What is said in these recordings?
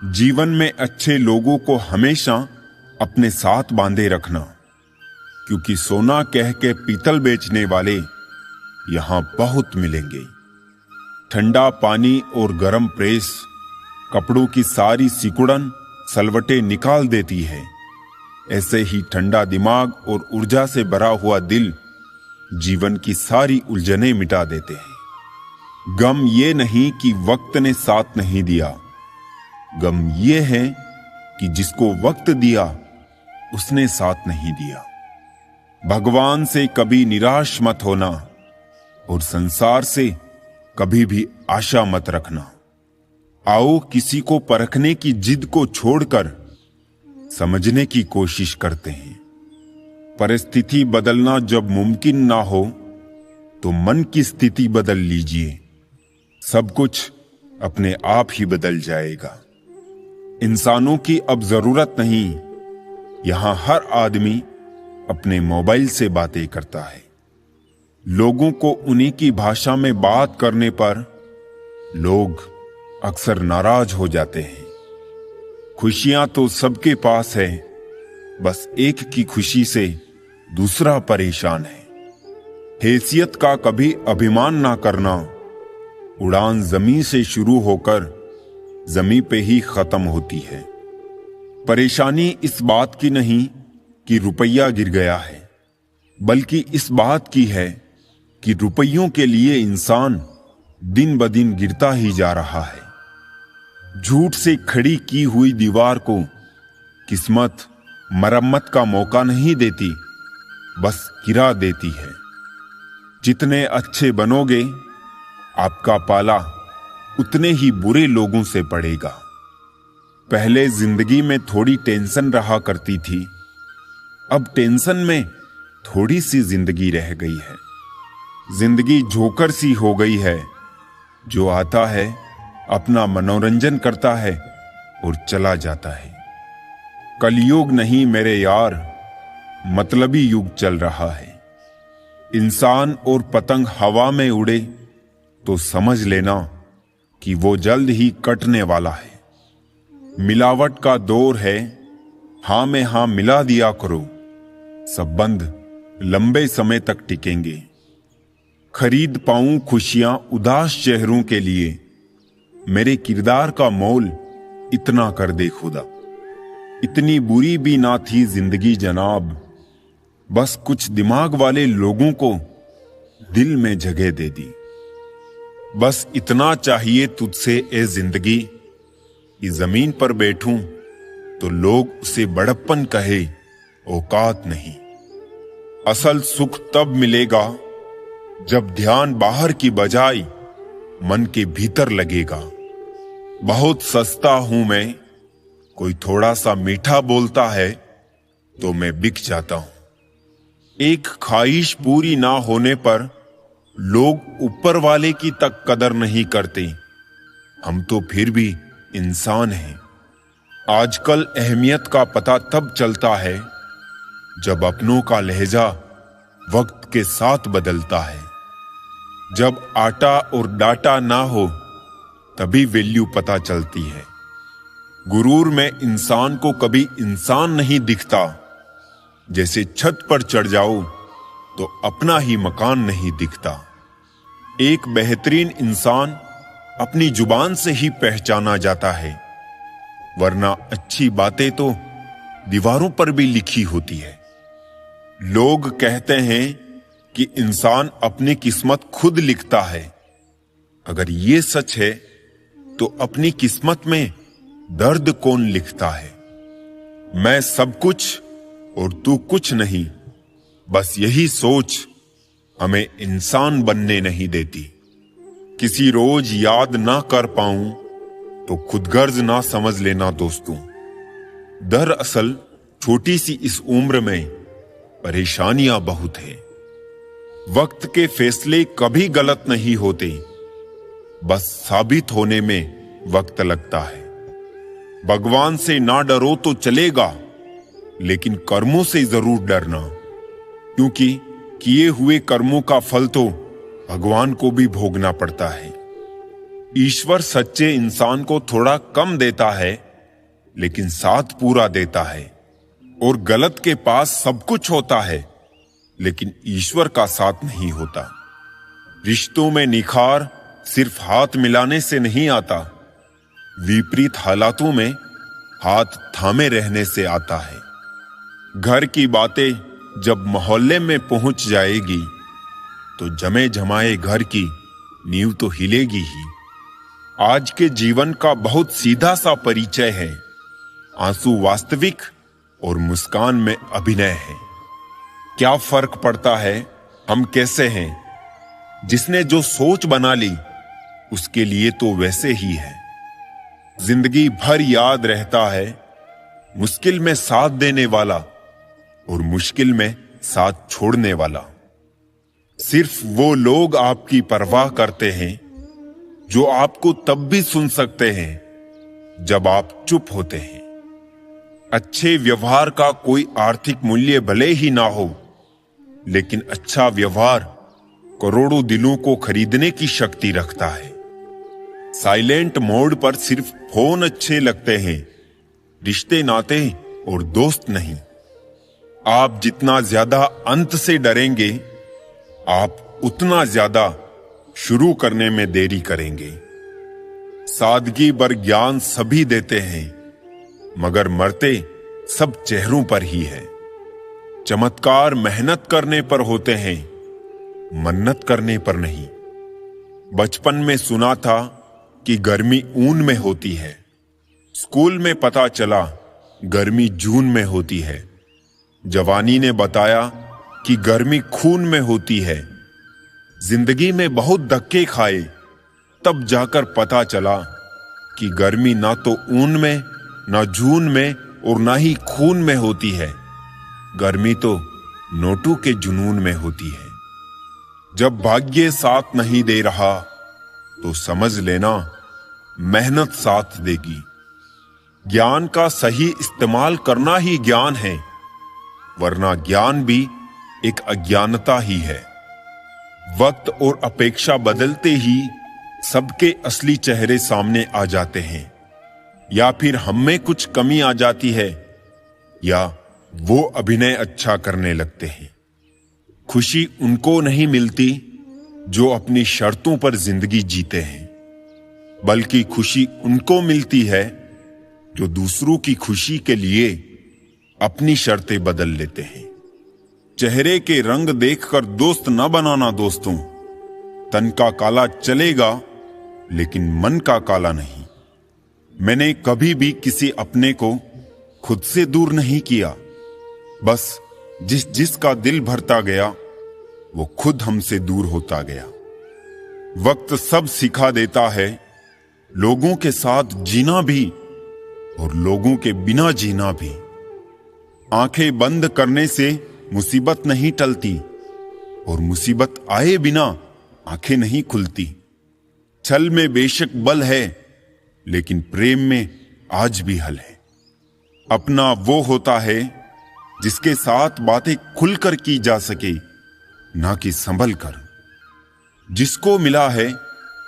जीवन में अच्छे लोगों को हमेशा अपने साथ बांधे रखना, क्योंकि सोना कह के पीतल बेचने वाले यहां बहुत मिलेंगे। ठंडा पानी और गर्म प्रेस कपड़ों की सारी सिकुड़न सलवटें निकाल देती है। ऐसे ही ठंडा दिमाग और ऊर्जा से भरा हुआ दिल जीवन की सारी उलझनें मिटा देते हैं। गम ये नहीं कि वक्त ने साथ नहीं दिया, गम ये है कि जिसको वक्त दिया उसने साथ नहीं दिया। भगवान से कभी निराश मत होना और संसार से कभी भी आशा मत रखना। आओ किसी को परखने की जिद को छोड़कर समझने की कोशिश करते हैं। परिस्थिति बदलना जब मुमकिन ना हो तो मन की स्थिति बदल लीजिए, सब कुछ अपने आप ही बदल जाएगा। इंसानों की अब जरूरत नहीं, यहां हर आदमी अपने मोबाइल से बातें करता है। लोगों को उन्हीं की भाषा में बात करने पर लोग अक्सर नाराज हो जाते हैं। खुशियां तो सबके पास है, बस एक की खुशी से दूसरा परेशान है। हैसियत का कभी अभिमान ना करना, उड़ान जमीन से शुरू होकर जमीन पे ही खत्म होती है। परेशानी इस बात की नहीं कि रुपया गिर गया है, बल्कि इस बात की है कि रुपयों के लिए इंसान दिन ब दिन गिरता ही जा रहा है। झूठ से खड़ी की हुई दीवार को किस्मत मरम्मत का मौका नहीं देती, बस गिरा देती है। जितने अच्छे बनोगे आपका पाला उतने ही बुरे लोगों से पड़ेगा। पहले जिंदगी में थोड़ी टेंशन रहा करती थी, अब टेंशन में थोड़ी सी जिंदगी रह गई है। जिंदगी जोकर सी हो गई है, जो आता है अपना मनोरंजन करता है और चला जाता है। कलयुग नहीं मेरे यार, मतलबी युग चल रहा है। इंसान और पतंग हवा में उड़े तो समझ लेना कि वो जल्द ही कटने वाला है। मिलावट का दौर है, हां में हां मिला दिया करो, संबंध लंबे समय तक टिकेंगे। खरीद पाऊं खुशियां उदास चेहरों के लिए, मेरे किरदार का मोल इतना कर दे खुदा। इतनी बुरी भी ना थी जिंदगी जनाब, बस कुछ दिमाग वाले लोगों को दिल में जगह दे दी। बस इतना चाहिए तुझसे ए जिंदगी कि जमीन पर बैठूं तो लोग उसे बड़प्पन कहे, औकात नहीं। असल सुख तब मिलेगा जब ध्यान बाहर की बजाय मन के भीतर लगेगा। बहुत सस्ता हूं मैं, कोई थोड़ा सा मीठा बोलता है तो मैं बिक जाता हूं। एक ख्वाहिश पूरी ना होने पर लोग ऊपर वाले की तक कदर नहीं करते। हम तो फिर भी इंसान हैं। आजकल अहमियत का पता तब चलता है जब अपनों का लहजा वक्त के साथ बदलता है। जब आटा और डाटा ना हो तभी वैल्यू पता चलती है। गुरूर में इंसान को कभी इंसान नहीं दिखता। जैसे छत पर चढ़ जाओ तो अपना ही मकान नहीं दिखता। एक बेहतरीन इंसान अपनी जुबान से ही पहचाना जाता है, वरना अच्छी बातें तो दीवारों पर भी लिखी होती है। लोग कहते हैं कि इंसान अपनी किस्मत खुद लिखता है। अगर ये सच है तो अपनी किस्मत में दर्द कौन लिखता है? मैं सब कुछ और तू कुछ नहीं, बस यही सोच हमें इंसान बनने नहीं देती। किसी रोज याद ना कर पाऊं तो खुदगर्ज ना समझ लेना दोस्तों। दरअसल छोटी सी इस उम्र में परेशानियां बहुत है। वक्त के फैसले कभी गलत नहीं होते, बस साबित होने में वक्त लगता है। भगवान से ना डरो तो चलेगा, लेकिन कर्मों से जरूर डरना, क्योंकि किए हुए कर्मों का फल तो भगवान को भी भोगना पड़ता है। ईश्वर सच्चे इंसान को थोड़ा कम देता है, लेकिन साथ पूरा देता है। और गलत के पास सब कुछ होता है, लेकिन ईश्वर का साथ नहीं होता। रिश्तों में निखार सिर्फ हाथ मिलाने से नहीं आता, विपरीत हालातों में हाथ थामे रहने से आता है। घर की बातें जब मोहल्ले में पहुंच जाएगी तो जमे जमाए घर की नींव तो हिलेगी ही। आज के जीवन का बहुत सीधा सा परिचय है, आंसू वास्तविक और मुस्कान में अभिनय है। क्या फर्क पड़ता है हम कैसे हैं? जिसने जो सोच बना ली उसके लिए तो वैसे ही है। जिंदगी भर याद रहता है मुश्किल में साथ देने वाला और मुश्किल में साथ छोड़ने वाला। सिर्फ वो लोग आपकी परवाह करते हैं जो आपको तब भी सुन सकते हैं जब आप चुप होते हैं। अच्छे व्यवहार का कोई आर्थिक मूल्य भले ही ना हो, लेकिन अच्छा व्यवहार करोड़ों दिलों को खरीदने की शक्ति रखता है। साइलेंट मोड पर सिर्फ फोन अच्छे लगते हैं, रिश्ते नाते और दोस्त नहीं। आप जितना ज्यादा अंत से डरेंगे, आप उतना ज्यादा शुरू करने में देरी करेंगे। सादगी पर ज्ञान सभी देते हैं, मगर मरते सब चेहरों पर ही है। चमत्कार मेहनत करने पर होते हैं, मन्नत करने पर नहीं। बचपन में सुना था कि गर्मी ऊन में होती है, स्कूल में पता चला गर्मी जून में होती है। जवानी ने बताया कि गर्मी खून में होती है। जिंदगी में बहुत धक्के खाए, तब जाकर पता चला कि गर्मी ना तो ऊन में, ना जून में और ना ही खून में होती है। गर्मी तो नोटों के जुनून में होती है। जब भाग्य साथ नहीं दे रहा तो समझ लेना मेहनत साथ देगी। ज्ञान का सही इस्तेमाल करना ही ज्ञान है, वरना ज्ञान भी एक अज्ञानता ही है। वक्त और अपेक्षा बदलते ही सबके असली चेहरे सामने आ जाते हैं। या फिर हम में कुछ कमी आ जाती है, या वो अभिनय अच्छा करने लगते हैं। खुशी उनको नहीं मिलती जो अपनी शर्तों पर जिंदगी जीते हैं, बल्कि खुशी उनको मिलती है जो दूसरों की खुशी के लिए अपनी शर्तें बदल लेते हैं। चेहरे के रंग देखकर दोस्त न बनाना दोस्तों। तन का काला चलेगा, लेकिन मन का काला नहीं। मैंने कभी भी किसी अपने को खुद से दूर नहीं किया। बस जिसका दिल भरता गया वो खुद हमसे दूर होता गया। वक्त सब सिखा देता है, लोगों के साथ जीना भी और लोगों के बिना जीना भी। आंखें बंद करने से मुसीबत नहीं टलती, और मुसीबत आए बिना आंखें नहीं खुलती। छल में बेशक बल है, लेकिन प्रेम में आज भी हल है। अपना वो होता है जिसके साथ बातें खुलकर की जा सके, ना कि संभल कर। जिसको मिला है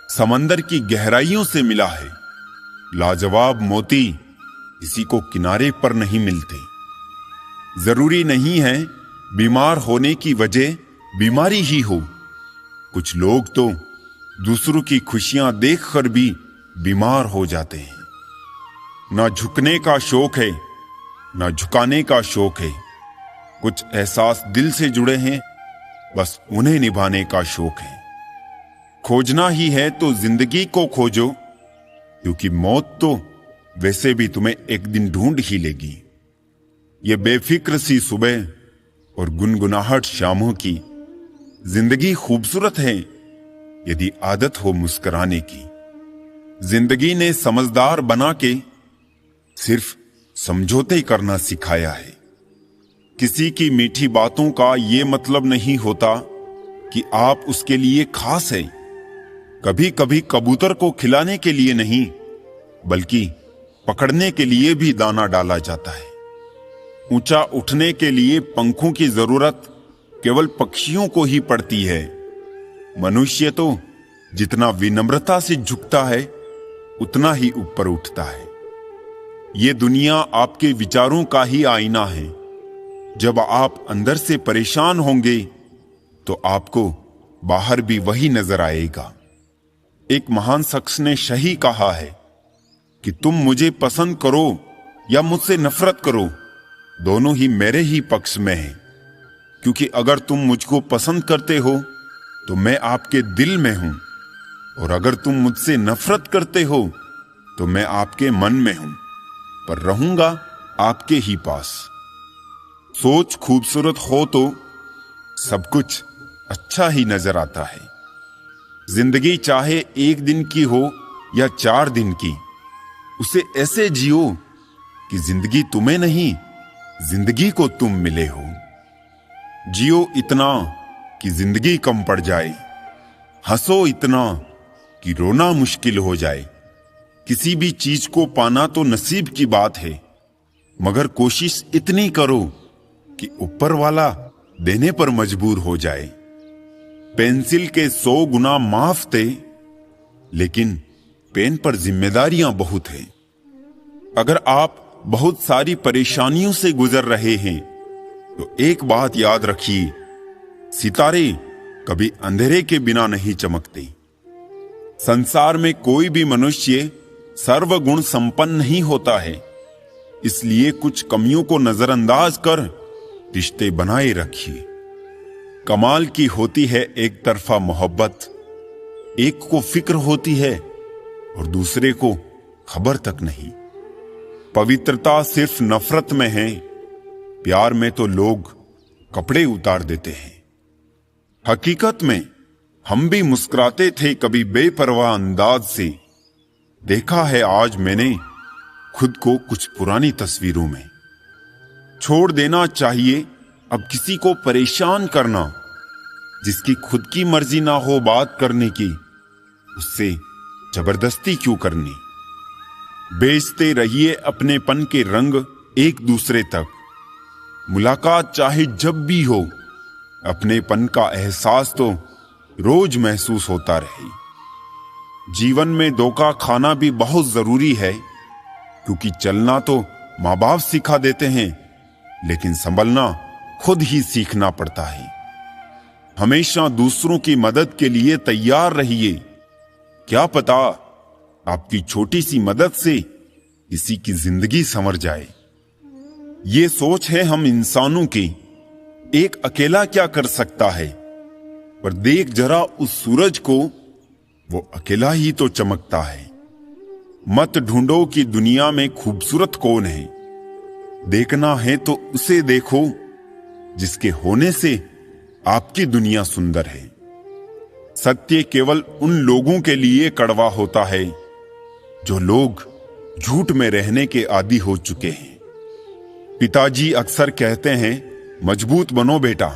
समंदर की गहराइयों से मिला है। लाजवाब मोती किसी को किनारे पर नहीं मिलते। जरूरी नहीं है बीमार होने की वजह बीमारी ही हो। कुछ लोग तो दूसरों की खुशियां देखकर भी बीमार हो जाते हैं। ना झुकने का शौक है, ना झुकाने का शौक है। कुछ एहसास दिल से जुड़े हैं, बस उन्हें निभाने का शौक है। खोजना ही है तो जिंदगी को खोजो, क्योंकि मौत तो वैसे भी तुम्हें एक दिन ढूंढ ही लेगी। ये बेफिक्र सी सुबह और गुनगुनाहट शामों की जिंदगी खूबसूरत है यदि आदत हो मुस्कुराने की। जिंदगी ने समझदार बना के सिर्फ समझौते करना सिखाया है। किसी की मीठी बातों का ये मतलब नहीं होता कि आप उसके लिए खास है। कभी कभी कबूतर को खिलाने के लिए नहीं, बल्कि पकड़ने के लिए भी दाना डाला जाता है। ऊंचा उठने के लिए पंखों की जरूरत केवल पक्षियों को ही पड़ती है। मनुष्य तो जितना विनम्रता से झुकता है, उतना ही ऊपर उठता है। ये दुनिया आपके विचारों का ही आईना है। जब आप अंदर से परेशान होंगे तो आपको बाहर भी वही नजर आएगा। एक महान शख्स ने सही कहा है कि तुम मुझे पसंद करो या मुझसे नफरत करो, दोनों ही मेरे ही पक्ष में हैं। क्योंकि अगर तुम मुझको पसंद करते हो तो मैं आपके दिल में हूं, और अगर तुम मुझसे नफरत करते हो तो मैं आपके मन में हूं, पर रहूंगा आपके ही पास। सोच खूबसूरत हो तो सब कुछ अच्छा ही नजर आता है। जिंदगी चाहे एक दिन की हो या 4 दिन की, उसे ऐसे जियो कि जिंदगी तुम्हें नहीं, जिंदगी को तुम मिले हो। जियो इतना कि जिंदगी कम पड़ जाए, हंसो इतना कि रोना मुश्किल हो जाए। किसी भी चीज को पाना तो नसीब की बात है, मगर कोशिश इतनी करो कि ऊपर वाला देने पर मजबूर हो जाए। पेंसिल के 100 गुना माफ थे, लेकिन पेन पर जिम्मेदारियां बहुत हैं। अगर आप बहुत सारी परेशानियों से गुजर रहे हैं तो एक बात याद रखिए, सितारे कभी अंधेरे के बिना नहीं चमकते। संसार में कोई भी मनुष्य सर्वगुण संपन्न नहीं होता है, इसलिए कुछ कमियों को नजरअंदाज कर रिश्ते बनाए रखिए। कमाल की होती है एक तरफा मोहब्बत, एक को फिक्र होती है और दूसरे को खबर तक नहीं। पवित्रता सिर्फ नफरत में है, प्यार में तो लोग कपड़े उतार देते हैं। हकीकत में हम भी मुस्कुराते थे कभी बेपरवाह अंदाज से। देखा है आज मैंने खुद को कुछ पुरानी तस्वीरों में। छोड़ देना चाहिए अब किसी को परेशान करना। जिसकी खुद की मर्जी ना हो बात करने की, उससे जबरदस्ती क्यों करनी। बेचते रहिए अपनेपन के रंग एक दूसरे तक। मुलाकात चाहे जब भी हो, अपनेपन का एहसास तो रोज महसूस होता रहे। जीवन में धोखा खाना भी बहुत जरूरी है, क्योंकि चलना तो माँ बाप सिखा देते हैं, लेकिन संभलना खुद ही सीखना पड़ता है। हमेशा दूसरों की मदद के लिए तैयार रहिए। क्या पता आपकी छोटी सी मदद से किसी की जिंदगी संवर जाए। ये सोच है हम इंसानों की, एक अकेला क्या कर सकता है, पर देख जरा उस सूरज को, वो अकेला ही तो चमकता है। मत ढूंढो कि दुनिया में खूबसूरत कौन है, देखना है तो उसे देखो जिसके होने से आपकी दुनिया सुंदर है। सत्य केवल उन लोगों के लिए कड़वा होता है जो लोग झूठ में रहने के आदी हो चुके हैं। पिताजी अक्सर कहते हैं, मजबूत बनो बेटा।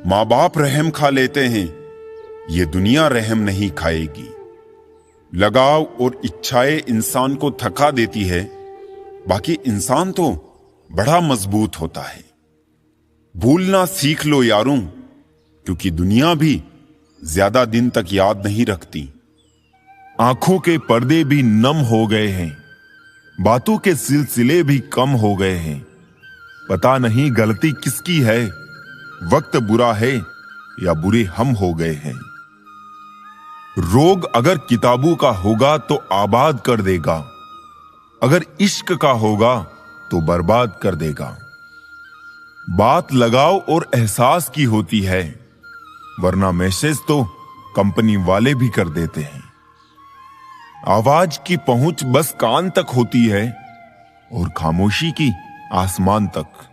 माँ बाप रहम खा लेते हैं, ये दुनिया रहम नहीं खाएगी। लगाव और इच्छाएं इंसान को थका देती है, बाकी इंसान तो बड़ा मजबूत होता है। भूलना सीख लो यारों, क्योंकि दुनिया भी ज्यादा दिन तक याद नहीं रखती। आंखों के पर्दे भी नम हो गए हैं, बातों के सिलसिले भी कम हो गए हैं। पता नहीं गलती किसकी है, वक्त बुरा है या बुरे हम हो गए हैं। रोग अगर किताबों का होगा तो आबाद कर देगा, अगर इश्क का होगा तो बर्बाद कर देगा। बात लगाव और एहसास की होती है, वरना मैसेज तो कंपनी वाले भी कर देते हैं। आवाज की पहुंच बस कान तक होती है और खामोशी की आसमान तक।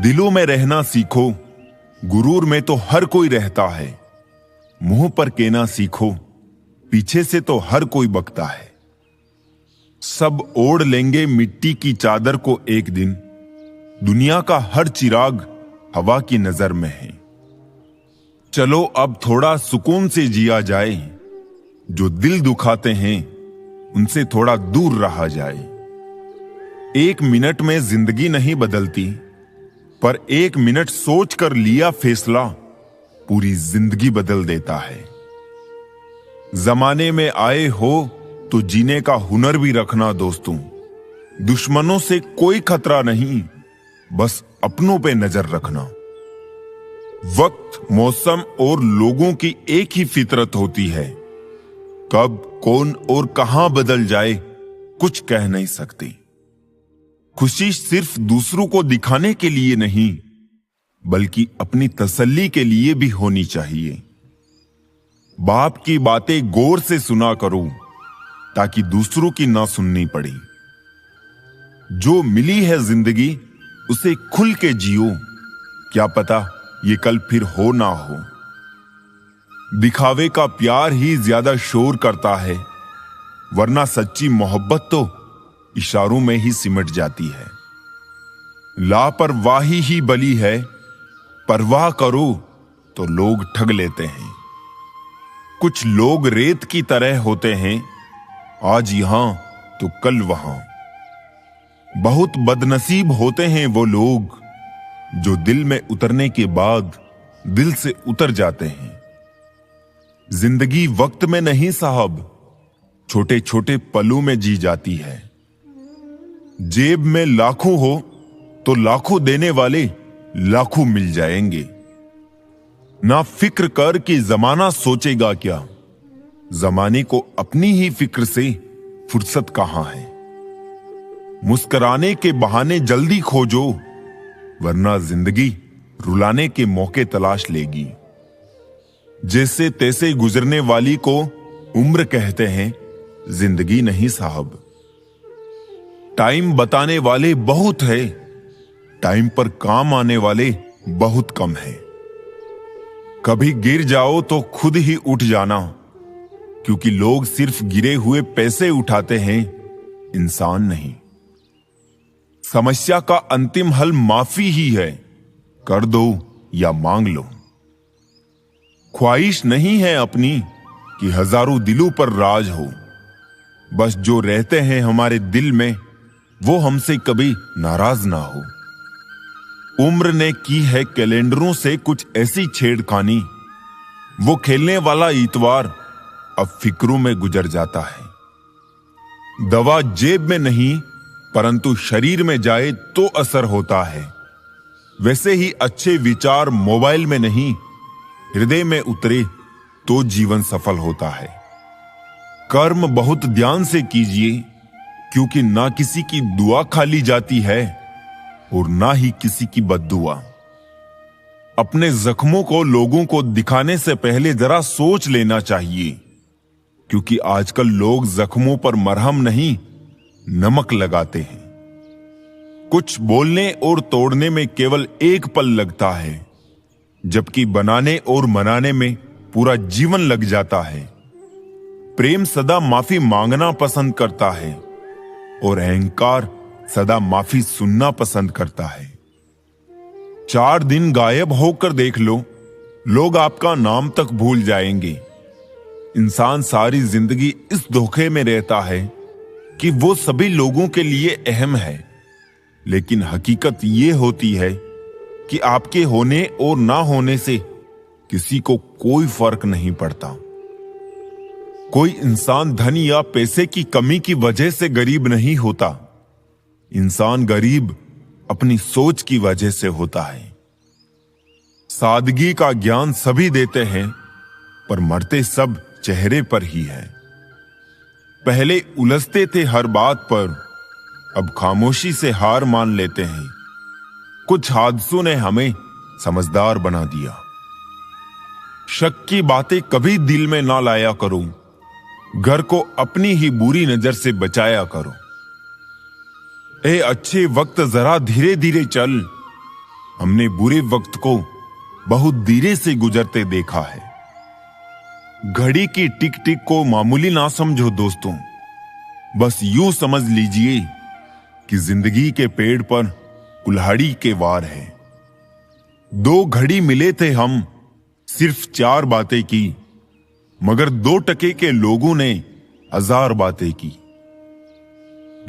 दिलों में रहना सीखो, गुरूर में तो हर कोई रहता है। मुंह पर कहना सीखो, पीछे से तो हर कोई बकता है। सब ओढ़ लेंगे मिट्टी की चादर को एक दिन, दुनिया का हर चिराग हवा की नजर में है। चलो अब थोड़ा सुकून से जिया जाए, जो दिल दुखाते हैं उनसे थोड़ा दूर रहा जाए। 1 मिनट में जिंदगी नहीं बदलती, पर 1 मिनट सोच कर लिया फैसला पूरी जिंदगी बदल देता है। जमाने में आए हो तो जीने का हुनर भी रखना दोस्तों, दुश्मनों से कोई खतरा नहीं, बस अपनों पे नजर रखना। वक्त, मौसम और लोगों की एक ही फितरत होती है। कब, कौन और कहां बदल जाए कुछ कह नहीं सकते। खुशी सिर्फ दूसरों को दिखाने के लिए नहीं, बल्कि अपनी तसल्ली के लिए भी होनी चाहिए। बाप की बातें गौर से सुना करो ताकि दूसरों की ना सुननी पड़े। जो मिली है जिंदगी उसे खुल के जियो, क्या पता ये कल फिर हो ना हो। दिखावे का प्यार ही ज्यादा शोर करता है, वरना सच्ची मोहब्बत तो इशारों में ही सिमट जाती है। लापरवाही ही बली है, परवाह करो तो लोग ठग लेते हैं। कुछ लोग रेत की तरह होते हैं, आज यहां तो कल वहां। बहुत बदनसीब होते हैं वो लोग जो दिल में उतरने के बाद दिल से उतर जाते हैं। जिंदगी वक्त में नहीं साहब, छोटे छोटे पलों में जी जाती है। जेब में लाखों हो तो लाखों देने वाले लाखों मिल जाएंगे। ना फिक्र कर कि जमाना सोचेगा क्या, जमाने को अपनी ही फिक्र से फुर्सत कहां है। मुस्कुराने के बहाने जल्दी खोजो, वरना जिंदगी रुलाने के मौके तलाश लेगी। जैसे तैसे गुजरने वाली को उम्र कहते हैं, जिंदगी नहीं साहब। टाइम बताने वाले बहुत है, टाइम पर काम आने वाले बहुत कम है। कभी गिर जाओ तो खुद ही उठ जाना, क्योंकि लोग सिर्फ गिरे हुए पैसे उठाते हैं, इंसान नहीं। समस्या का अंतिम हल माफी ही है, कर दो या मांग लो। ख्वाहिश नहीं है अपनी कि हजारों दिलों पर राज हो, बस जो रहते हैं हमारे दिल में वो हमसे कभी नाराज ना हो। उम्र ने की है कैलेंडरों से कुछ ऐसी छेड़खानी, वो खेलने वाला इतवार अब फिक्रों में गुजर जाता है। दवा जेब में नहीं परंतु शरीर में जाए तो असर होता है। वैसे ही अच्छे विचार मोबाइल में नहीं, हृदय में उतरे तो जीवन सफल होता है। कर्म बहुत ध्यान से कीजिए, क्योंकि ना किसी की दुआ खाली जाती है और ना ही किसी की बद्दुआ। अपने जख्मों को लोगों को दिखाने से पहले जरा सोच लेना चाहिए, क्योंकि आजकल लोग जख्मों पर मरहम नहीं नमक लगाते हैं। कुछ बोलने और तोड़ने में केवल एक पल लगता है, जबकि बनाने और मनाने में पूरा जीवन लग जाता है। प्रेम सदा माफी मांगना पसंद करता है और अहंकार सदा माफी सुनना पसंद करता है। 4 दिन गायब होकर देख लो, लोग आपका नाम तक भूल जाएंगे। इंसान सारी जिंदगी इस धोखे में रहता है कि वो सभी लोगों के लिए अहम है, लेकिन हकीकत ये होती है कि आपके होने और ना होने से किसी को कोई फर्क नहीं पड़ता। कोई इंसान धन या पैसे की कमी की वजह से गरीब नहीं होता, इंसान गरीब अपनी सोच की वजह से होता है। सादगी का ज्ञान सभी देते हैं, पर मरते सब चेहरे पर ही है। पहले उलझते थे हर बात पर, अब खामोशी से हार मान लेते हैं। कुछ हादसों ने हमें समझदार बना दिया। शक की बातें कभी दिल में ना लाया करो, घर को अपनी ही बुरी नजर से बचाया करो। ए अच्छे वक्त जरा धीरे धीरे चल, हमने बुरे वक्त को बहुत धीरे से गुजरते देखा है। घड़ी की टिक टिक को मामूली ना समझो दोस्तों, बस यूं समझ लीजिए कि जिंदगी के पेड़ पर कुल्हाड़ी के वार है। 2 घड़ी मिले थे हम, सिर्फ 4 बातें की, मगर 2 टके के लोगों ने 1000 बातें की।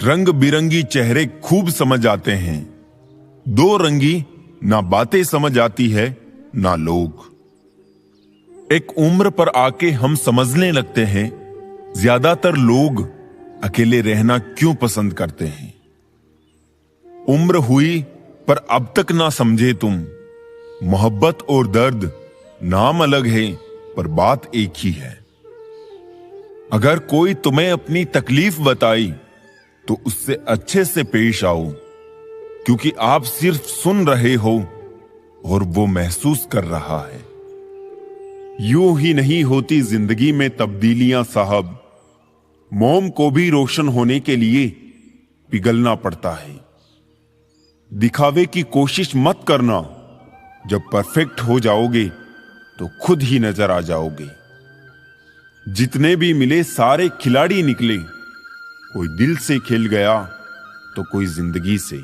रंग बिरंगी चेहरे खूब समझ आते हैं, 2 रंगी ना बातें समझ आती है ना लोग। एक उम्र पर आके हम समझने लगते हैं, ज्यादातर लोग अकेले रहना क्यों पसंद करते हैं। उम्र हुई पर अब तक ना समझे तुम। मोहब्बत और दर्द नाम अलग है पर बात एक ही है। अगर कोई तुम्हें अपनी तकलीफ बताई तो उससे अच्छे से पेश आओ, क्योंकि आप सिर्फ सुन रहे हो और वो महसूस कर रहा है। यूं ही नहीं होती जिंदगी में तब्दीलियां साहब, मोम को भी रोशन होने के लिए पिघलना पड़ता है। दिखावे की कोशिश मत करना, जब परफेक्ट हो जाओगे तो खुद ही नजर आ जाओगे। जितने भी मिले सारे खिलाड़ी निकले, कोई दिल से खेल गया तो कोई जिंदगी से।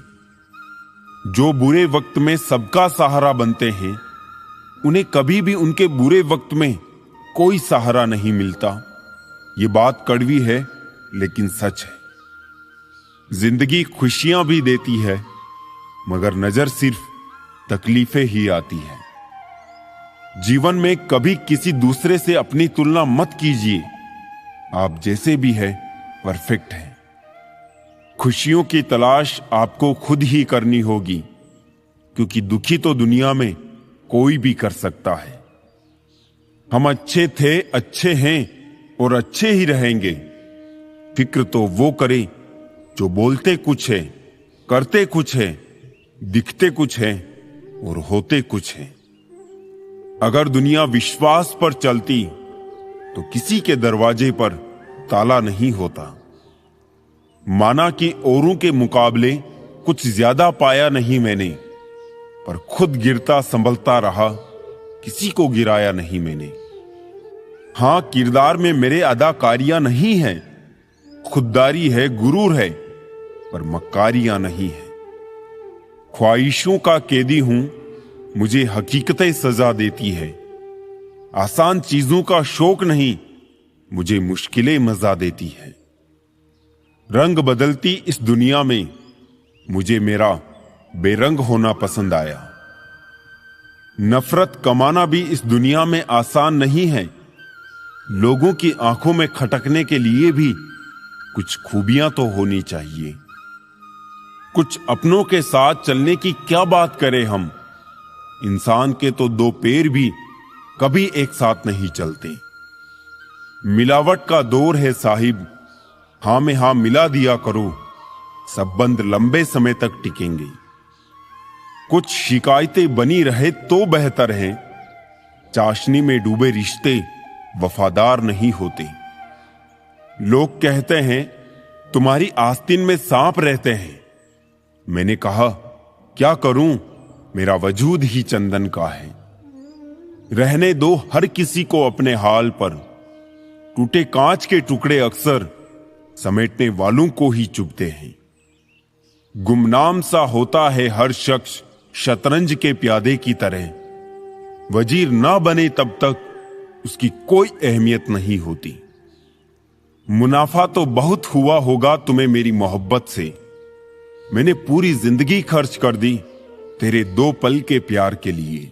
जो बुरे वक्त में सबका सहारा बनते हैं, उन्हें कभी भी उनके बुरे वक्त में कोई सहारा नहीं मिलता। ये बात कड़वी है लेकिन सच है। जिंदगी खुशियां भी देती है, मगर नजर सिर्फ तकलीफें ही आती है। जीवन में कभी किसी दूसरे से अपनी तुलना मत कीजिए। आप जैसे भी हैं परफेक्ट हैं। खुशियों की तलाश आपको खुद ही करनी होगी, क्योंकि दुखी तो दुनिया में कोई भी कर सकता है। हम अच्छे थे, अच्छे हैं और अच्छे ही रहेंगे। फिक्र तो वो करे जो बोलते कुछ है, करते कुछ है, दिखते कुछ है और होते कुछ है। अगर दुनिया विश्वास पर चलती तो किसी के दरवाजे पर ताला नहीं होता। माना कि औरों के मुकाबले कुछ ज्यादा पाया नहीं मैंने, पर खुद गिरता संभलता रहा, किसी को गिराया नहीं मैंने। हां, किरदार में मेरे अदाकारियां नहीं हैं, खुददारी है, गुरूर है, पर मक्कारियां नहीं है। ख्वाहिशों का कैदी हूं, मुझे हकीकतें सजा देती है। आसान चीजों का शौक नहीं, मुझे मुश्किलें मजा देती है। रंग बदलती इस दुनिया में मुझे मेरा बेरंग होना पसंद आया। नफरत कमाना भी इस दुनिया में आसान नहीं है। लोगों की आंखों में खटकने के लिए भी कुछ खूबियां तो होनी चाहिए। कुछ अपनों के साथ चलने की क्या बात करें हम। इंसान के तो दो पैर भी कभी एक साथ नहीं चलते। मिलावट का दौर है साहिब, हां में हां मिला दिया करो, सब बंद लंबे समय तक टिकेंगे। कुछ शिकायतें बनी रहे तो बेहतर है। चाशनी में डूबे रिश्ते वफादार नहीं होते। लोग कहते हैं तुम्हारी आस्तीन में सांप रहते हैं। मैंने कहा क्या करूं, मेरा वजूद ही चंदन का है। रहने दो हर किसी को अपने हाल पर। टूटे कांच के टुकड़े अक्सर समेटने वालों को ही चुभते हैं। गुमनाम सा होता है हर शख्स शतरंज के प्यादे की तरह। वजीर ना बने तब तक उसकी कोई अहमियत नहीं होती। मुनाफा तो बहुत हुआ होगा तुम्हें मेरी मोहब्बत से। मैंने पूरी जिंदगी खर्च कर दी तेरे दो पल के प्यार के लिए।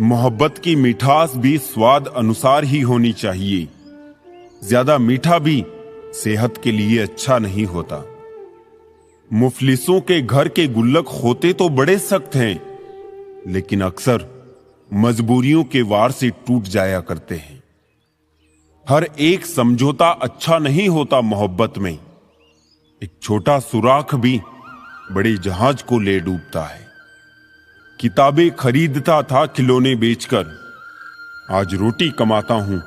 मोहब्बत की मिठास भी स्वाद अनुसार ही होनी चाहिए। ज्यादा मीठा भी सेहत के लिए अच्छा नहीं होता। मुफलिसों के घर के गुल्लक होते तो बड़े सख्त हैं, लेकिन अक्सर मजबूरियों के वार से टूट जाया करते हैं। हर एक समझौता अच्छा नहीं होता मोहब्बत में। एक छोटा सुराख भी बड़े जहाज को ले डूबता है। किताबें खरीदता था खिलौने बेचकर, आज रोटी कमाता हूं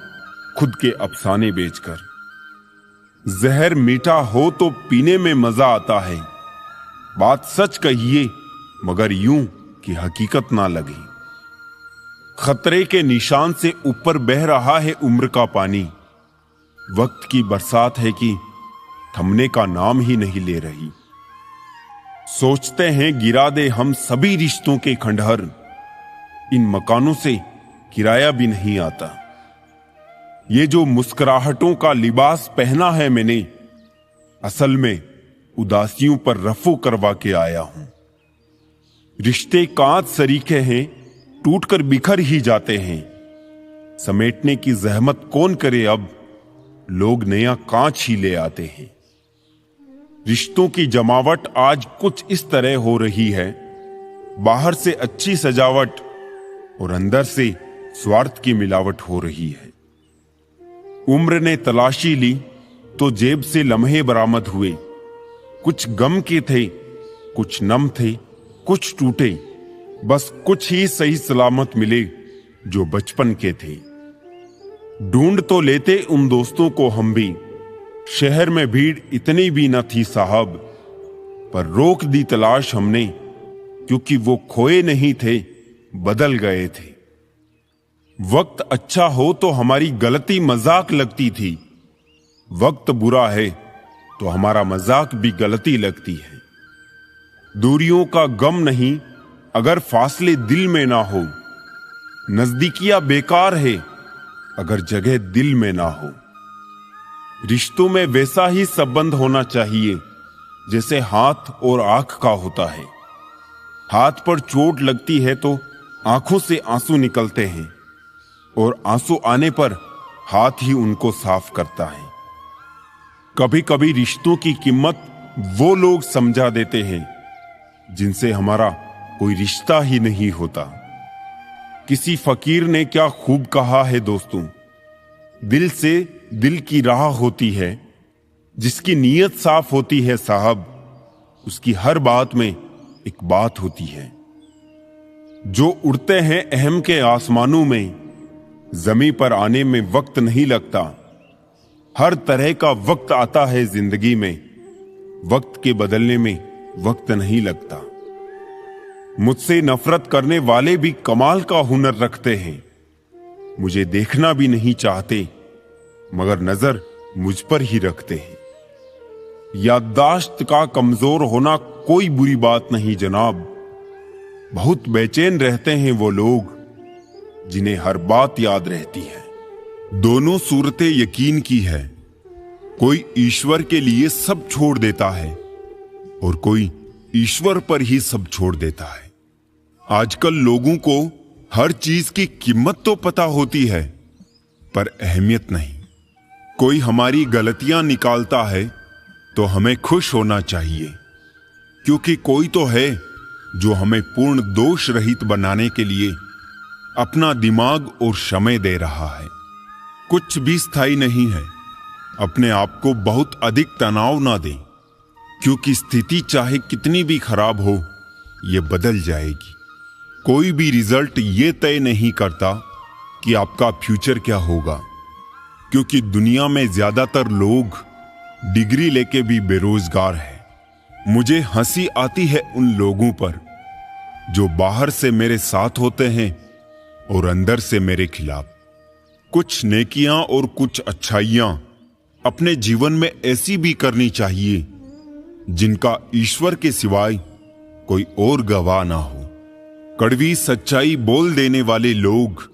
खुद के अफसाने बेचकर। जहर मीठा हो तो पीने में मजा आता है। बात सच कहिए मगर यूं कि हकीकत ना लगे। खतरे के निशान से ऊपर बह रहा है उम्र का पानी। वक्त की बरसात है कि थमने का नाम ही नहीं ले रही। सोचते हैं गिरा दे हम सभी रिश्तों के खंडहर। इन मकानों से किराया भी नहीं आता। ये जो मुस्कुराहटों का लिबास पहना है मैंने, असल में उदासियों पर रफू करवा के आया हूं। रिश्ते कांच सरीखे हैं, टूटकर बिखर ही जाते हैं। समेटने की जहमत कौन करे अब, लोग नया कांच ही ले आते हैं। रिश्तों की जमावट आज कुछ इस तरह हो रही है, बाहर से अच्छी सजावट और अंदर से स्वार्थ की मिलावट हो रही है। उम्र ने तलाशी ली तो जेब से लम्हे बरामद हुए, कुछ गम के थे, कुछ नम थे, कुछ टूटे, बस कुछ ही सही सलामत मिले जो बचपन के थे। ढूंढ तो लेते उन दोस्तों को हम भी, शहर में भीड़ इतनी भी न थी साहब, पर रोक दी तलाश हमने, क्योंकि वो खोए नहीं थे, बदल गए थे। वक्त अच्छा हो तो हमारी गलती मजाक लगती थी, वक्त बुरा है तो हमारा मजाक भी गलती लगती है। दूरियों का गम नहीं अगर फासले दिल में ना हो, नजदीकियां बेकार है अगर जगह दिल में ना हो। रिश्तों में वैसा ही संबंध होना चाहिए जैसे हाथ और आंख का होता है। हाथ पर चोट लगती है तो आंखों से आंसू निकलते हैं और आंसू आने पर हाथ ही उनको साफ करता है। कभी कभी रिश्तों की कीमत वो लोग समझा देते हैं जिनसे हमारा कोई रिश्ता ही नहीं होता। किसी फकीर ने क्या खूब कहा है दोस्तों, दिल से दिल की राह होती है, जिसकी नीयत साफ होती है साहब, उसकी हर बात में एक बात होती है। जो उड़ते हैं अहम के आसमानों में, जमीन पर आने में वक्त नहीं लगता। हर तरह का वक्त आता है जिंदगी में, वक्त के बदलने में वक्त नहीं लगता। मुझसे नफरत करने वाले भी कमाल का हुनर रखते हैं, मुझे देखना भी नहीं चाहते मगर नजर मुझ पर ही रखते हैं। याददाश्त का कमजोर होना कोई बुरी बात नहीं जनाब, बहुत बेचैन रहते हैं वो लोग जिन्हें हर बात याद रहती है। दोनों सूरतें यकीन की है, कोई ईश्वर के लिए सब छोड़ देता है और कोई ईश्वर पर ही सब छोड़ देता है। आजकल लोगों को हर चीज की कीमत तो पता होती है पर अहमियत नहीं। कोई हमारी गलतियां निकालता है तो हमें खुश होना चाहिए, क्योंकि कोई तो है जो हमें पूर्ण दोष रहित बनाने के लिए अपना दिमाग और समय दे रहा है। कुछ भी स्थायी नहीं है, अपने आप को बहुत अधिक तनाव ना दें, क्योंकि स्थिति चाहे कितनी भी खराब हो ये बदल जाएगी। कोई भी रिजल्ट ये तय नहीं करता कि आपका फ्यूचर क्या होगा, क्योंकि दुनिया में ज्यादातर लोग डिग्री लेके भी बेरोजगार हैं। मुझे हंसी आती है उन लोगों पर जो बाहर से मेरे साथ होते हैं और अंदर से मेरे खिलाफ। कुछ नेकियां और कुछ अच्छाइयां अपने जीवन में ऐसी भी करनी चाहिए जिनका ईश्वर के सिवाय कोई और गवाह ना हो। कड़वी सच्चाई बोल देने वाले लोग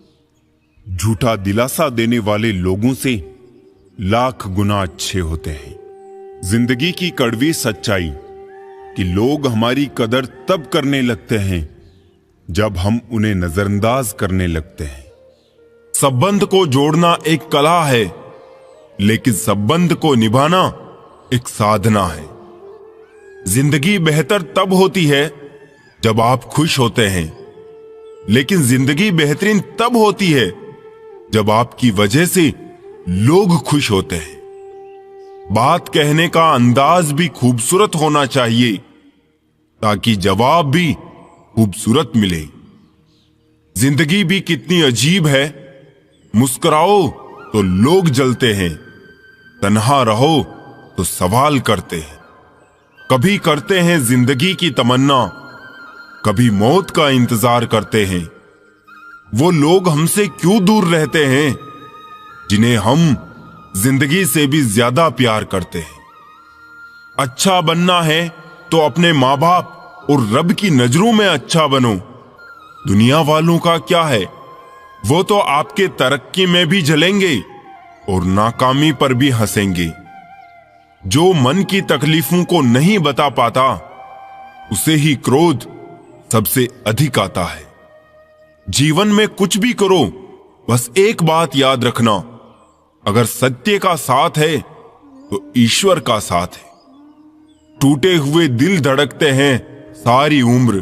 झूठा दिलासा देने वाले लोगों से लाख गुना अच्छे होते हैं। जिंदगी की कड़वी सच्चाई कि लोग हमारी कदर तब करने लगते हैं जब हम उन्हें नजरअंदाज करने लगते हैं। संबंध को जोड़ना एक कला है, लेकिन संबंध को निभाना एक साधना है। जिंदगी बेहतर तब होती है जब आप खुश होते हैं, लेकिन जिंदगी बेहतरीन तब होती है जब आपकी वजह से लोग खुश होते हैं। बात कहने का अंदाज भी खूबसूरत होना चाहिए ताकि जवाब भी खूबसूरत मिले। जिंदगी भी कितनी अजीब है, मुस्कुराओ तो लोग जलते हैं, तन्हा रहो तो सवाल करते हैं। कभी करते हैं जिंदगी की तमन्ना, कभी मौत का इंतजार करते हैं। वो लोग हमसे क्यों दूर रहते हैं जिन्हें हम जिंदगी से भी ज्यादा प्यार करते हैं। अच्छा बनना है तो अपने माँ बाप और रब की नजरों में अच्छा बनो। दुनिया वालों का क्या है, वो तो आपके तरक्की में भी जलेंगे और नाकामी पर भी हंसेंगे। जो मन की तकलीफों को नहीं बता पाता उसे ही क्रोध सबसे अधिक आता है। जीवन में कुछ भी करो, बस एक बात याद रखना, अगर सत्य का साथ है तो ईश्वर का साथ है। टूटे हुए दिल धड़कते हैं सारी उम्र,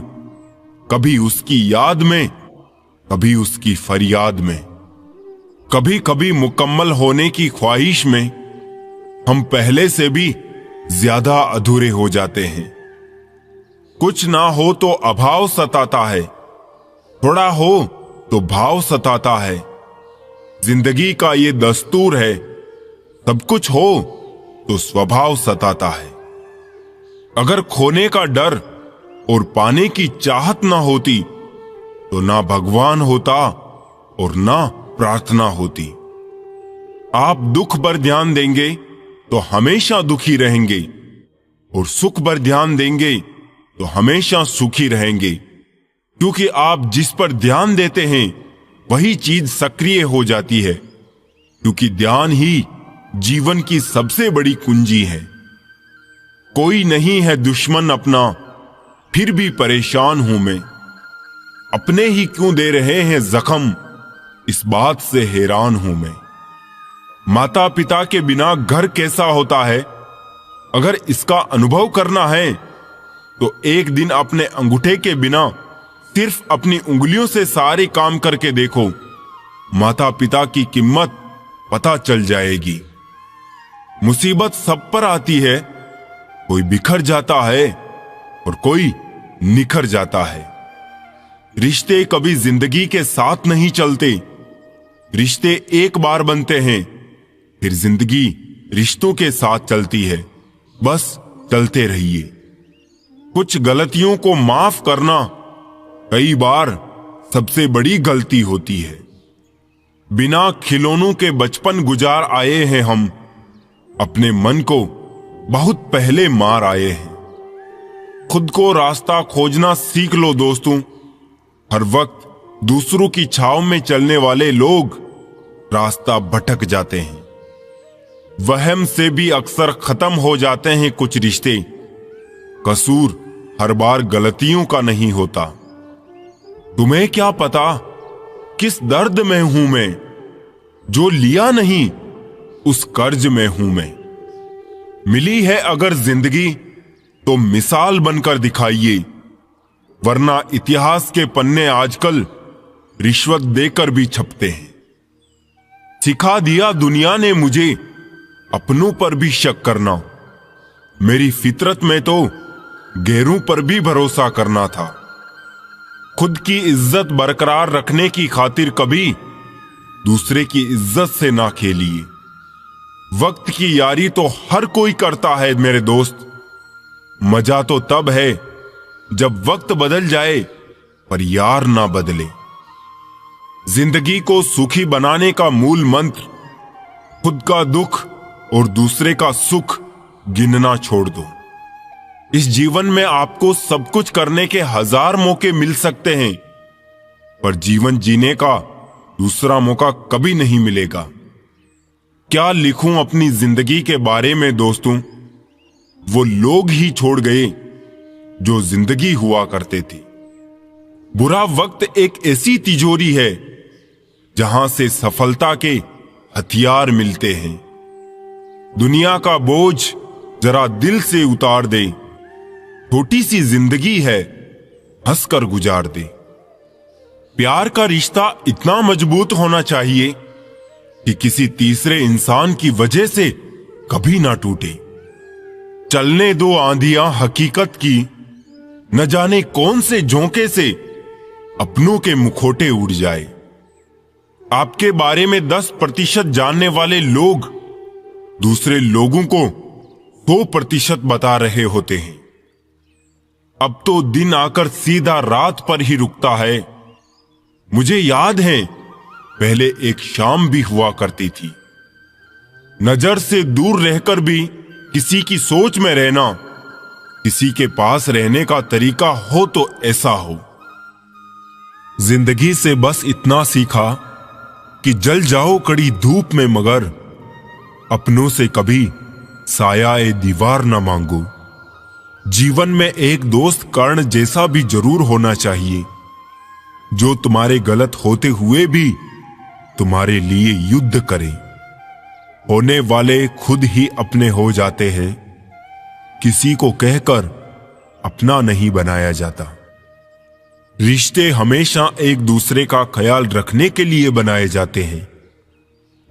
कभी उसकी याद में, कभी उसकी फरियाद में। कभी कभी मुकम्मल होने की ख्वाहिश में हम पहले से भी ज्यादा अधूरे हो जाते हैं। कुछ ना हो तो अभाव सताता है, थोड़ा हो तो भाव सताता है। जिंदगी का ये दस्तूर है, सब कुछ हो तो स्वभाव सताता है। अगर खोने का डर और पाने की चाहत ना होती तो ना भगवान होता और ना प्रार्थना होती। आप दुख पर ध्यान देंगे तो हमेशा दुखी रहेंगे, और सुख पर ध्यान देंगे तो हमेशा सुखी रहेंगे, क्योंकि आप जिस पर ध्यान देते हैं वही चीज सक्रिय हो जाती है, क्योंकि ध्यान ही जीवन की सबसे बड़ी कुंजी है। कोई नहीं है दुश्मन अपना, फिर भी परेशान हूं मैं। अपने ही क्यों दे रहे हैं जख्म, इस बात से हैरान हूं मैं। माता पिता के बिना घर कैसा होता है, अगर इसका अनुभव करना है तो एक दिन अपने अंगूठे के बिना सिर्फ अपनी उंगलियों से सारे काम करके देखो। माता पिता की कीमत पता चल जाएगी। मुसीबत सब पर आती है, कोई बिखर जाता है और कोई निखर जाता है। रिश्ते कभी जिंदगी के साथ नहीं चलते, रिश्ते एक बार बनते हैं, फिर जिंदगी रिश्तों के साथ चलती है। बस चलते रहिए। कुछ गलतियों को माफ करना कई बार सबसे बड़ी गलती होती है। बिना खिलौनों के बचपन गुजार आए हैं हम, अपने मन को बहुत पहले मार आए हैं। खुद को रास्ता खोजना सीख लो दोस्तों। हर वक्त दूसरों की छाव में चलने वाले लोग रास्ता भटक जाते हैं। वहम से भी अक्सर खत्म हो जाते हैं कुछ रिश्ते। कसूर हर बार गलतियों का नहीं होता। तुम्हें क्या पता किस दर्द में हूं मैं, जो लिया नहीं उस कर्ज में हूं मैं। मिली है अगर जिंदगी तो मिसाल बनकर दिखाइए, वरना इतिहास के पन्ने आजकल रिश्वत देकर भी छपते हैं। सिखा दिया दुनिया ने मुझे अपनों पर भी शक करना। मेरी फितरत में तो गैरों पर भी भरोसा करना था। खुद की इज्जत बरकरार रखने की खातिर कभी दूसरे की इज्जत से ना खेलिए। वक्त की यारी तो हर कोई करता है मेरे दोस्त। मजा तो तब है जब वक्त बदल जाए पर यार ना बदले। जिंदगी को सुखी बनाने का मूल मंत्र खुद का दुख और दूसरे का सुख गिनना छोड़ दो। इस जीवन में आपको सब कुछ करने के 1000 मौके मिल सकते हैं, पर जीवन जीने का दूसरा मौका कभी नहीं मिलेगा। क्या लिखूं अपनी जिंदगी के बारे में दोस्तों? वो लोग ही छोड़ गए जो जिंदगी हुआ करते थे। बुरा वक्त एक ऐसी तिजोरी है जहां से सफलता के हथियार मिलते हैं। दुनिया का बोझ जरा दिल से उतार दे, छोटी सी जिंदगी है हंसकर गुजार दे। प्यार का रिश्ता इतना मजबूत होना चाहिए कि किसी तीसरे इंसान की वजह से कभी ना टूटे। चलने दो आंधियां हकीकत की, न जाने कौन से झोंके से अपनों के मुखौटे उड़ जाए। आपके बारे में 10% जानने वाले लोग दूसरे लोगों को 100% बता रहे होते हैं। अब तो दिन आकर सीधा रात पर ही रुकता है। मुझे याद है पहले एक शाम भी हुआ करती थी। नजर से दूर रहकर भी किसी की सोच में रहना, किसी के पास रहने का तरीका हो तो ऐसा हो। जिंदगी से बस इतना सीखा कि जल जाओ कड़ी धूप में, मगर अपनों से कभी साया दीवार न मांगो। जीवन में एक दोस्त कर्ण जैसा भी जरूर होना चाहिए, जो तुम्हारे गलत होते हुए भी तुम्हारे लिए युद्ध करे। होने वाले खुद ही अपने हो जाते हैं, किसी को कहकर अपना नहीं बनाया जाता। रिश्ते हमेशा एक दूसरे का ख्याल रखने के लिए बनाए जाते हैं,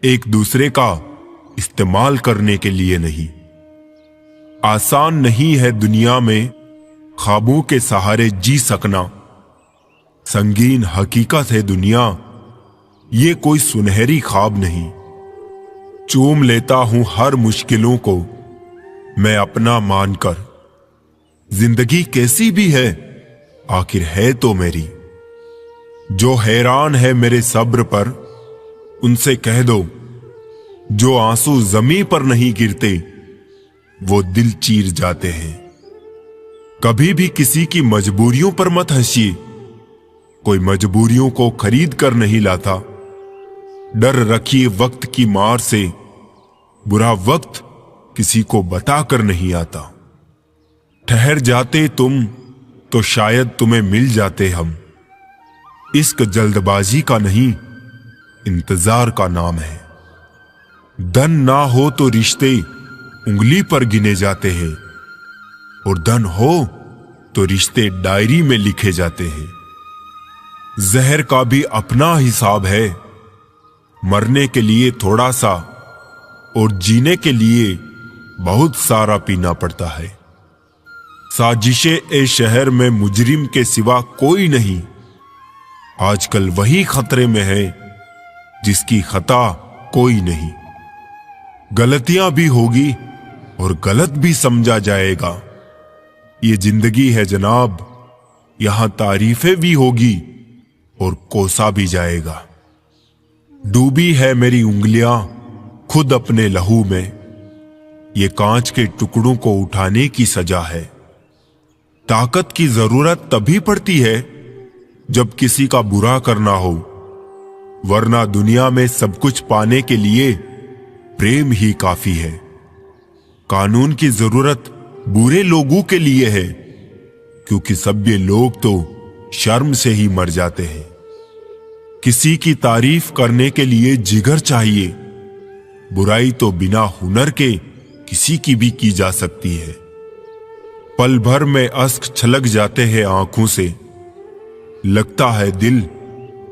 एक दूसरे का इस्तेमाल करने के लिए नहीं। आसान नहीं है दुनिया में ख्वाबों के सहारे जी सकना। संगीन हकीकत है दुनिया, ये कोई सुनहरी ख्वाब नहीं। चूम लेता हूं हर मुश्किलों को मैं अपना मानकर। जिंदगी कैसी भी है आखिर है तो मेरी। जो हैरान है मेरे सब्र पर उनसे कह दो, जो आंसू जमीन पर नहीं गिरते वो दिल चीर जाते हैं। कभी भी किसी की मजबूरियों पर मत हंसिए, कोई मजबूरियों को खरीद कर नहीं लाता। डर रखिए वक्त की मार से, बुरा वक्त किसी को बताकर नहीं आता। ठहर जाते तुम तो शायद तुम्हें मिल जाते हम। इश्क जल्दबाजी का नहीं, इंतजार का नाम है। धन ना हो तो रिश्ते उंगली पर गिने जाते हैं, और धन हो तो रिश्ते डायरी में लिखे जाते हैं। जहर का भी अपना हिसाब है, मरने के लिए थोड़ा सा और जीने के लिए बहुत सारा पीना पड़ता है। साजिशे ए शहर में मुजरिम के सिवा कोई नहीं। आजकल वही खतरे में है जिसकी खता कोई नहीं। गलतियां भी होगी और गलत भी समझा जाएगा। ये जिंदगी है जनाब, यहां तारीफें भी होगी और कोसा भी जाएगा। डूबी है मेरी उंगलियां खुद अपने लहू में, ये कांच के टुकड़ों को उठाने की सजा है। ताकत की जरूरत तभी पड़ती है जब किसी का बुरा करना हो, वरना दुनिया में सब कुछ पाने के लिए प्रेम ही काफी है। कानून की जरूरत बुरे लोगों के लिए है, क्योंकि सभ्य लोग तो शर्म से ही मर जाते हैं। किसी की तारीफ करने के लिए जिगर चाहिए, बुराई तो बिना हुनर के किसी की भी की जा सकती है। पल भर में अश्क छलक जाते हैं आंखों से, लगता है दिल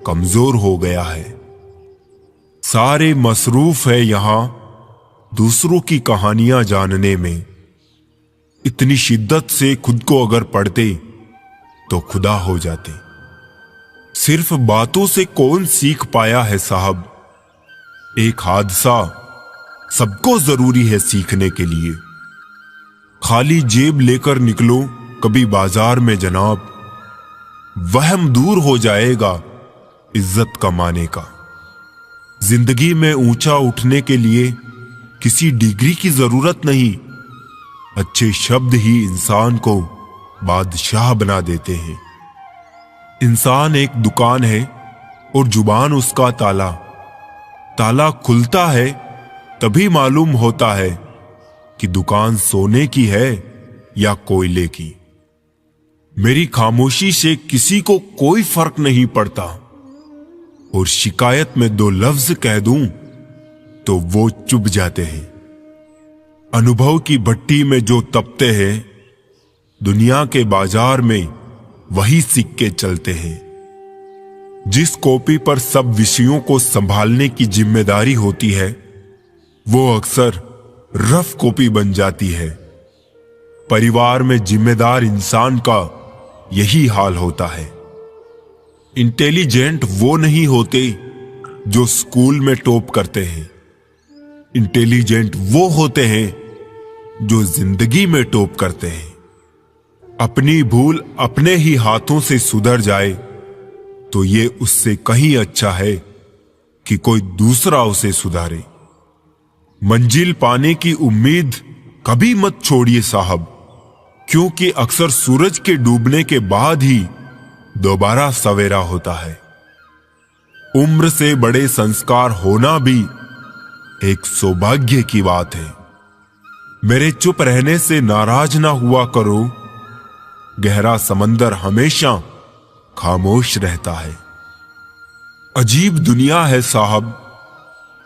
कमजोर हो गया है। सारे मसरूफ है यहां दूसरों की कहानियां जानने में। इतनी शिद्दत से खुद को अगर पढ़ते तो खुदा हो जाते। सिर्फ बातों से कौन सीख पाया है साहब, एक हादसा सबको जरूरी है सीखने के लिए। खाली जेब लेकर निकलो कभी बाजार में जनाब, वहम दूर हो जाएगा इज्जत कमाने का। जिंदगी में ऊंचा उठने के लिए किसी डिग्री की जरूरत नहीं, अच्छे शब्द ही इंसान को बादशाह बना देते हैं। इंसान एक दुकान है और जुबान उसका ताला। ताला खुलता है तभी मालूम होता है कि दुकान सोने की है या कोयले की। मेरी खामोशी से किसी को कोई फर्क नहीं पड़ता, और शिकायत में दो लफ्ज कह दूं तो वो चुप जाते हैं। अनुभव की भट्टी में जो तपते हैं, दुनिया के बाजार में वही सिक्के चलते हैं। जिस कॉपी पर सब विषयों को संभालने की जिम्मेदारी होती है, वो अक्सर रफ कॉपी बन जाती है। परिवार में जिम्मेदार इंसान का यही हाल होता है। इंटेलिजेंट वो नहीं होते जो स्कूल में टॉप करते हैं, इंटेलिजेंट वो होते हैं जो जिंदगी में टॉप करते हैं। अपनी भूल अपने ही हाथों से सुधर जाए तो ये उससे कहीं अच्छा है कि कोई दूसरा उसे सुधारे। मंजिल पाने की उम्मीद कभी मत छोड़िए साहब, क्योंकि अक्सर सूरज के डूबने के बाद ही दोबारा सवेरा होता है। उम्र से बड़े संस्कार होना भी एक सौभाग्य की बात है। मेरे चुप रहने से नाराज ना हुआ करो, गहरा समंदर हमेशा खामोश रहता है। अजीब दुनिया है साहब,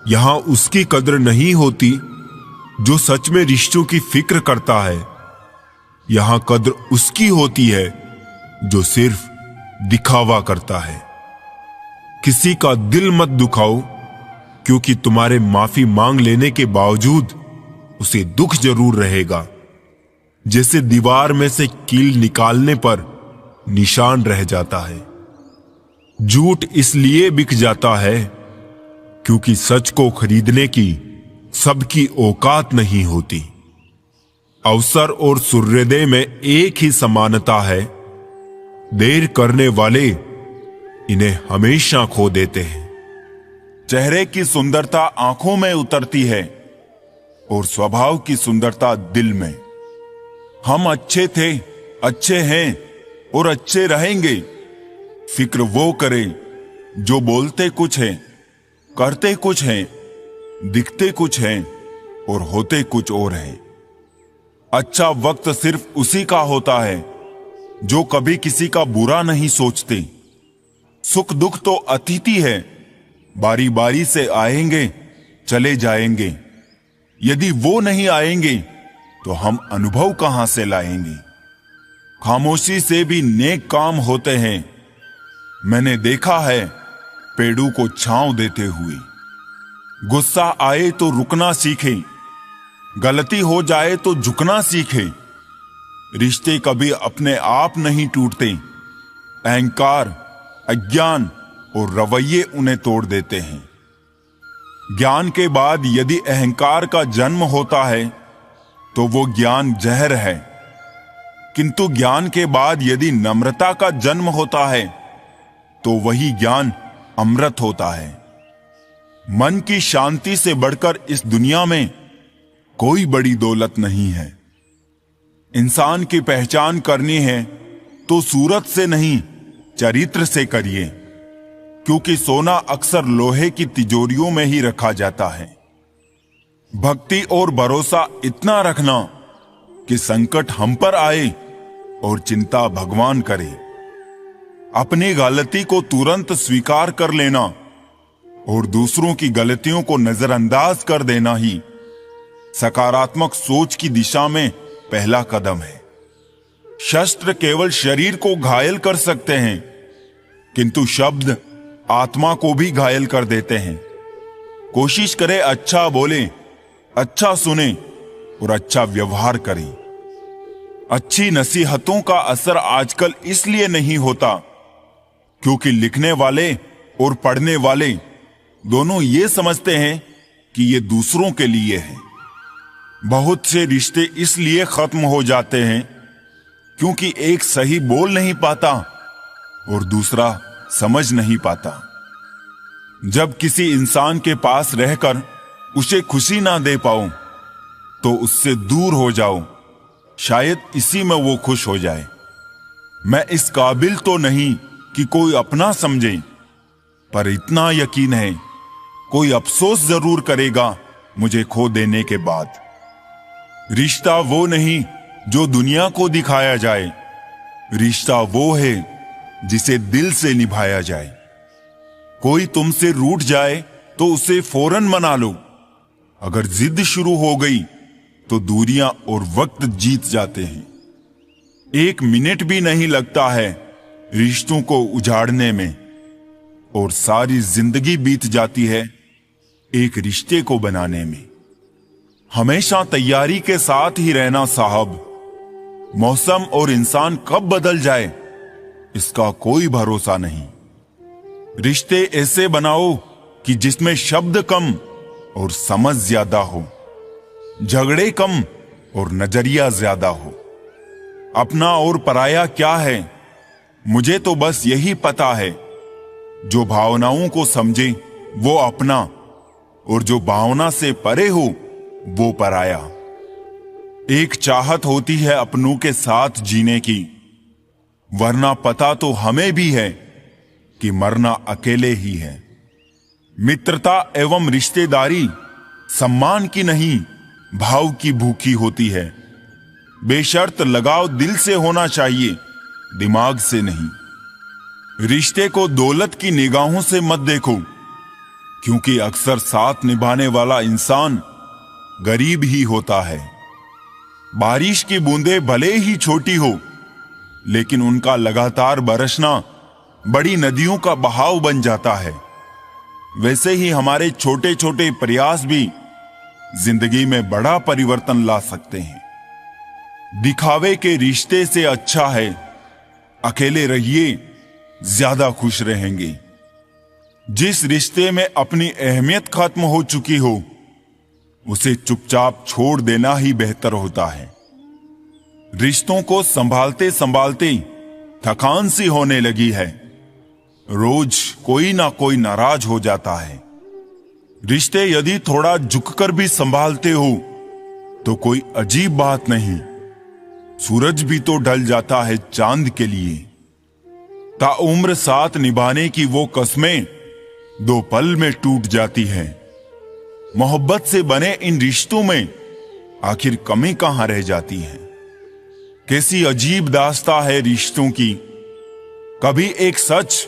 यहां उसकी कदर नहीं होती जो सच में रिश्तों की फिक्र करता है। यहां कद्र उसकी होती है जो सिर्फ दिखावा करता है। किसी का दिल मत दुखाओ, क्योंकि तुम्हारे माफी मांग लेने के बावजूद उसे दुख जरूर रहेगा, जैसे दीवार में से कील निकालने पर निशान रह जाता है। झूठ इसलिए बिक जाता है क्योंकि सच को खरीदने की सबकी औकात नहीं होती। अवसर और सूर्योदय में एक ही समानता है, देर करने वाले इन्हें हमेशा खो देते हैं। चेहरे की सुंदरता आंखों में उतरती है और स्वभाव की सुंदरता दिल में। हम अच्छे थे, अच्छे हैं और अच्छे रहेंगे। फिक्र वो करें जो बोलते कुछ हैं, करते कुछ हैं, दिखते कुछ हैं और होते कुछ और हैं। अच्छा वक्त सिर्फ उसी का होता है जो कभी किसी का बुरा नहीं सोचते। सुख दुख तो अतिथि है, बारी बारी से आएंगे, चले जाएंगे। यदि वो नहीं आएंगे तो हम अनुभव कहां से लाएंगे। खामोशी से भी नेक काम होते हैं। मैंने देखा है पेड़ों को छांव देते हुए। गुस्सा आए तो रुकना सीखें, गलती हो जाए तो झुकना सीखें। रिश्ते कभी अपने आप नहीं टूटते। अहंकार, अज्ञान और रवैये उन्हें तोड़ देते हैं। ज्ञान के बाद यदि अहंकार का जन्म होता है तो वो ज्ञान जहर है, किंतु ज्ञान के बाद यदि नम्रता का जन्म होता है तो वही ज्ञान अमृत होता है। मन की शांति से बढ़कर इस दुनिया में कोई बड़ी दौलत नहीं है। इंसान की पहचान करनी है तो सूरत से नहीं, चरित्र से करिए, क्योंकि सोना अक्सर लोहे की तिजोरियों में ही रखा जाता है। भक्ति और भरोसा इतना रखना कि संकट हम पर आए और चिंता भगवान करे। अपनी गलती को तुरंत स्वीकार कर लेना और दूसरों की गलतियों को नजरअंदाज कर देना ही सकारात्मक सोच की दिशा में पहला कदम है। शस्त्र केवल शरीर को घायल कर सकते हैं, किंतु शब्द आत्मा को भी घायल कर देते हैं। कोशिश करें अच्छा बोले, अच्छा सुने और अच्छा व्यवहार करें। अच्छी नसीहतों का असर आजकल इसलिए नहीं होता क्योंकि लिखने वाले और पढ़ने वाले दोनों ये समझते हैं कि ये दूसरों के लिए है। बहुत से रिश्ते इसलिए खत्म हो जाते हैं क्योंकि एक सही बोल नहीं पाता और दूसरा समझ नहीं पाता। जब किसी इंसान के पास रहकर उसे खुशी ना दे पाओ तो उससे दूर हो जाओ, शायद इसी में वो खुश हो जाए। मैं इस काबिल तो नहीं कि कोई अपना समझे, पर इतना यकीन है कोई अफसोस जरूर करेगा मुझे खो देने के बाद। रिश्ता वो नहीं जो दुनिया को दिखाया जाए, रिश्ता वो है जिसे दिल से निभाया जाए। कोई तुमसे रूठ जाए तो उसे फौरन मना लो। अगर जिद शुरू हो गई तो दूरियां और वक्त जीत जाते हैं। 1 मिनट भी नहीं लगता है रिश्तों को उजाड़ने में, और सारी जिंदगी बीत जाती है एक रिश्ते को बनाने में। हमेशा तैयारी के साथ ही रहना साहब। मौसम और इंसान कब बदल जाए इसका कोई भरोसा नहीं। रिश्ते ऐसे बनाओ कि जिसमें शब्द कम और समझ ज्यादा हो, झगड़े कम और नजरिया ज्यादा हो। अपना और पराया क्या है, मुझे तो बस यही पता है। जो भावनाओं को समझे वो अपना, और जो भावना से परे हो वो पराया। एक चाहत होती है अपनों के साथ जीने की, वरना पता तो हमें भी है कि मरना अकेले ही है। मित्रता एवं रिश्तेदारी सम्मान की नहीं, भाव की भूखी होती है। बेशर्त लगाव दिल से होना चाहिए, दिमाग से नहीं। रिश्ते को दौलत की निगाहों से मत देखो, क्योंकि अक्सर साथ निभाने वाला इंसान गरीब ही होता है। बारिश की बूंदें भले ही छोटी हो, लेकिन उनका लगातार बरसना बड़ी नदियों का बहाव बन जाता है। वैसे ही हमारे छोटे छोटे प्रयास भी जिंदगी में बड़ा परिवर्तन ला सकते हैं। दिखावे के रिश्ते से अच्छा है अकेले रहिए, ज्यादा खुश रहेंगे। जिस रिश्ते में अपनी अहमियत खत्म हो चुकी हो, उसे चुपचाप छोड़ देना ही बेहतर होता है। रिश्तों को संभालते संभालते थकान सी होने लगी है। रोज कोई ना कोई नाराज हो जाता है। रिश्ते यदि थोड़ा झुककर भी संभालते हो तो कोई अजीब बात नहीं। सूरज भी तो ढल जाता है चांद के लिए। ताउम्र साथ निभाने की वो कस्में 2 पल में टूट जाती हैं। मोहब्बत से बने इन रिश्तों में आखिर कमी कहां रह जाती है। कैसी अजीब दास्तां है रिश्तों की। कभी एक सच